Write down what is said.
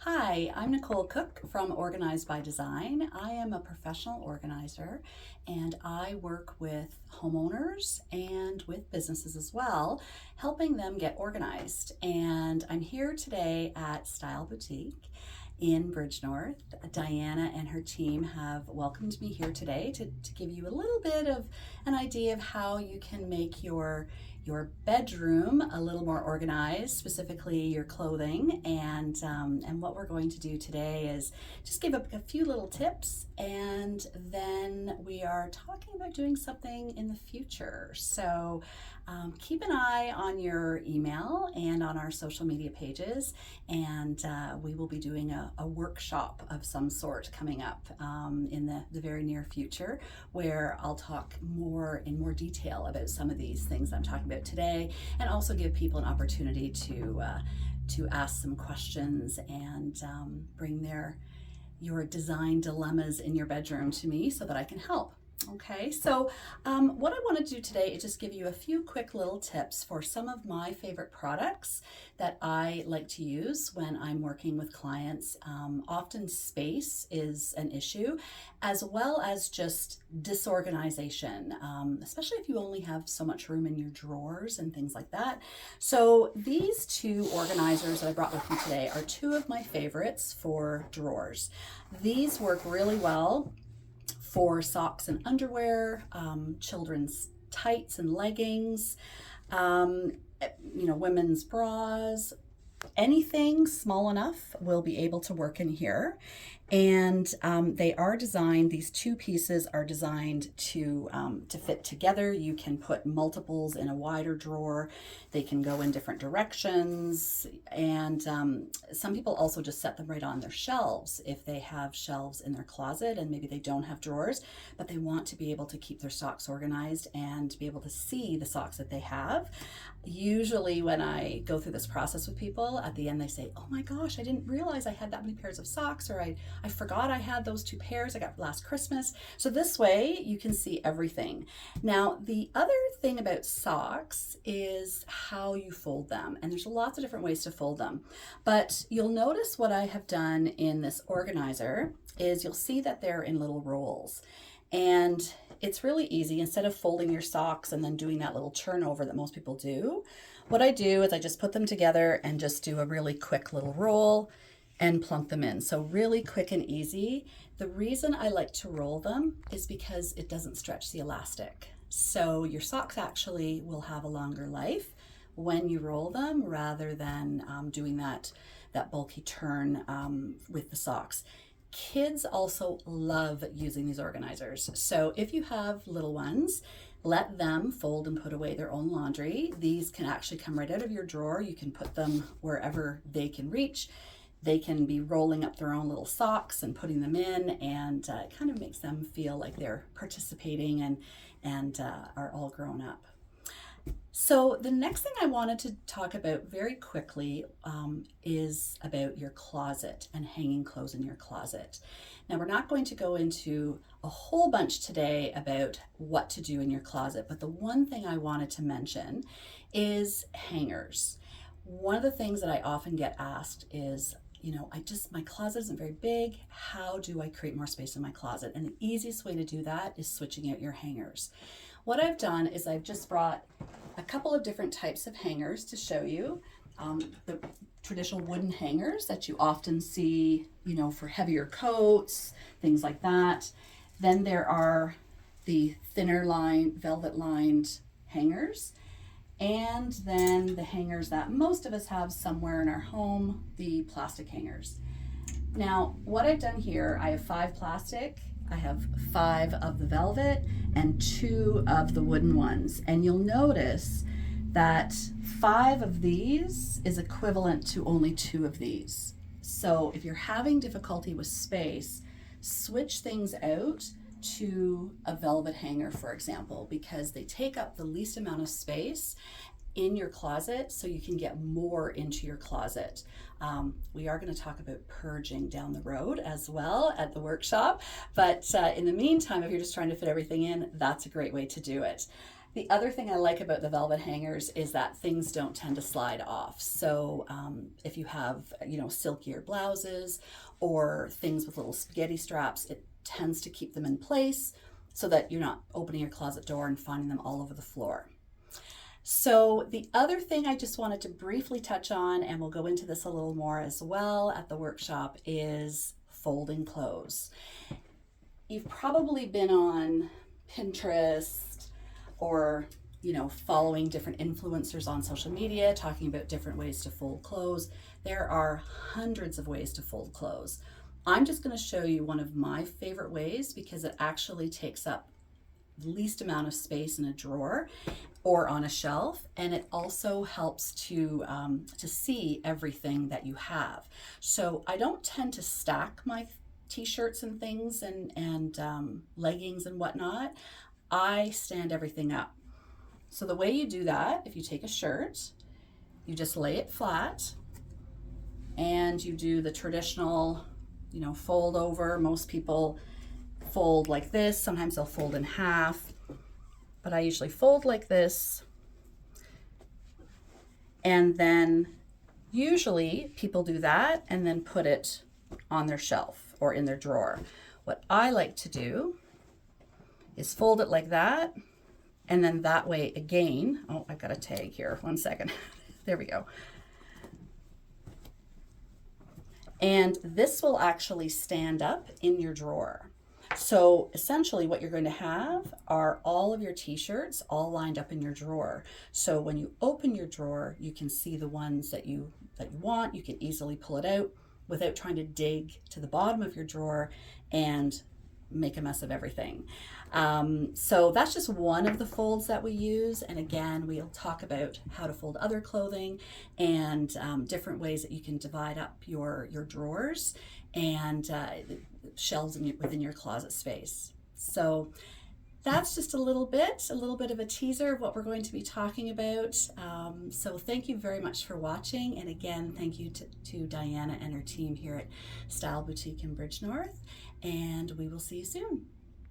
Hi, I'm Nicole Cook from Organized by Design. I am a professional organizer and I work with homeowners and with businesses as well, helping them get organized. And I'm here today at Style Boutique in Bridgenorth. Diana and her team have welcomed me here today to give you a little bit of an idea of how you can make your bedroom a little more organized, specifically your clothing. And what we're going to do today is just give a few little tips, and then we are talking about doing something in the future. So keep an eye on your email and on our social media pages, and we will be doing a workshop of some sort coming up in the very near future, where I'll talk in more detail about some of these things I'm talking about today, and also give people an opportunity to ask some questions and bring your design dilemmas in your bedroom to me so that I can help. Okay, so what I want to do today is just give you a few quick little tips for some of my favorite products that I like to use when I'm working with clients. Often space is an issue, as well as just disorganization, especially if you only have so much room in your drawers and things like that. So these two organizers that I brought with me today are two of my favorites for drawers. These work really well for socks and underwear, children's tights and leggings, um, women's bras, anything small enough will be able to work in here. And these two pieces are designed to fit together. You can put multiples in a wider drawer. They can go in different directions. And some people also just set them right on their shelves if they have shelves in their closet and maybe they don't have drawers, but they want to be able to keep their socks organized and be able to see the socks that they have. Usually when I go through this process with people, at the end they say, oh my gosh, I didn't realize I had that many pairs of socks, or I forgot I had those two pairs I got last Christmas. So this way you can see everything. Now, the other thing about socks is how you fold them. And there's lots of different ways to fold them. But you'll notice what I have done in this organizer is you'll see that they're in little rolls. And it's really easy. Instead of folding your socks and then doing that little turnover that most people do, what I do is I just put them together and just do a really quick little roll and plunk them in. So really quick and easy. The reason I like to roll them is because it doesn't stretch the elastic. So your socks actually will have a longer life when you roll them rather than doing that bulky turn with the socks. Kids also love using these organizers. So if you have little ones, let them fold and put away their own laundry. These can actually come right out of your drawer. You can put them wherever they can reach. They can be rolling up their own little socks and putting them in, and it kind of makes them feel like they're participating and are all grown up. So the next thing I wanted to talk about very quickly is about your closet and hanging clothes in your closet. Now, we're not going to go into a whole bunch today about what to do in your closet, but the one thing I wanted to mention is hangers. One of the things that I often get asked is, my closet isn't very big. How do I create more space in my closet? And the easiest way to do that is switching out your hangers. What I've done is I've just brought a couple of different types of hangers to show you. The traditional wooden hangers that you often see, for heavier coats, things like that. Then there are the thinner velvet lined hangers. And then the hangers that most of us have somewhere in our home, the plastic hangers. Now, what I've done here, I have 5 plastic, I have 5 of the velvet, and 2 of the wooden ones. And you'll notice that 5 of these is equivalent to only 2 of these. So if you're having difficulty with space, switch things out to a velvet hanger, for example, because they take up the least amount of space in your closet so you can get more into your closet. We are going to talk about purging down the road as well at the workshop, but in the meantime, if you're just trying to fit everything in, that's a great way to do it. The other thing I like about the velvet hangers is that things don't tend to slide off. So if you have, silkier blouses or things with little spaghetti straps, it tends to keep them in place so that you're not opening your closet door and finding them all over the floor. So the other thing I just wanted to briefly touch on, and we'll go into this a little more as well at the workshop, is folding clothes. You've probably been on Pinterest or following different influencers on social media talking about different ways to fold clothes. There are hundreds of ways to fold clothes. I'm just going to show you one of my favorite ways because it actually takes up the least amount of space in a drawer or on a shelf, and it also helps to see everything that you have. So I don't tend to stack my t-shirts and things and leggings and whatnot. I stand everything up. So the way you do that, if you take a shirt, you just lay it flat and you do the traditional, fold over. Most people fold like this. Sometimes they'll fold in half, but I usually fold like this. And then usually people do that and then put it on their shelf or in their drawer. What I like to do is fold it like that, and then that way again, oh, I've got a tag here, 1 second. There we go. And this will actually stand up in your drawer. So essentially what you're going to have are all of your t-shirts all lined up in your drawer. So when you open your drawer, you can see the ones that you want. You can easily pull it out without trying to dig to the bottom of your drawer and make a mess of everything. So that's just one of the folds that we use. And again, we'll talk about how to fold other clothing and different ways that you can divide up your drawers and shelves within your closet space. So that's just a little bit of a teaser of what we're going to be talking about. So thank you very much for watching. And again, thank you to Diana and her team here at Style Boutique in Bridgenorth. And we will see you soon.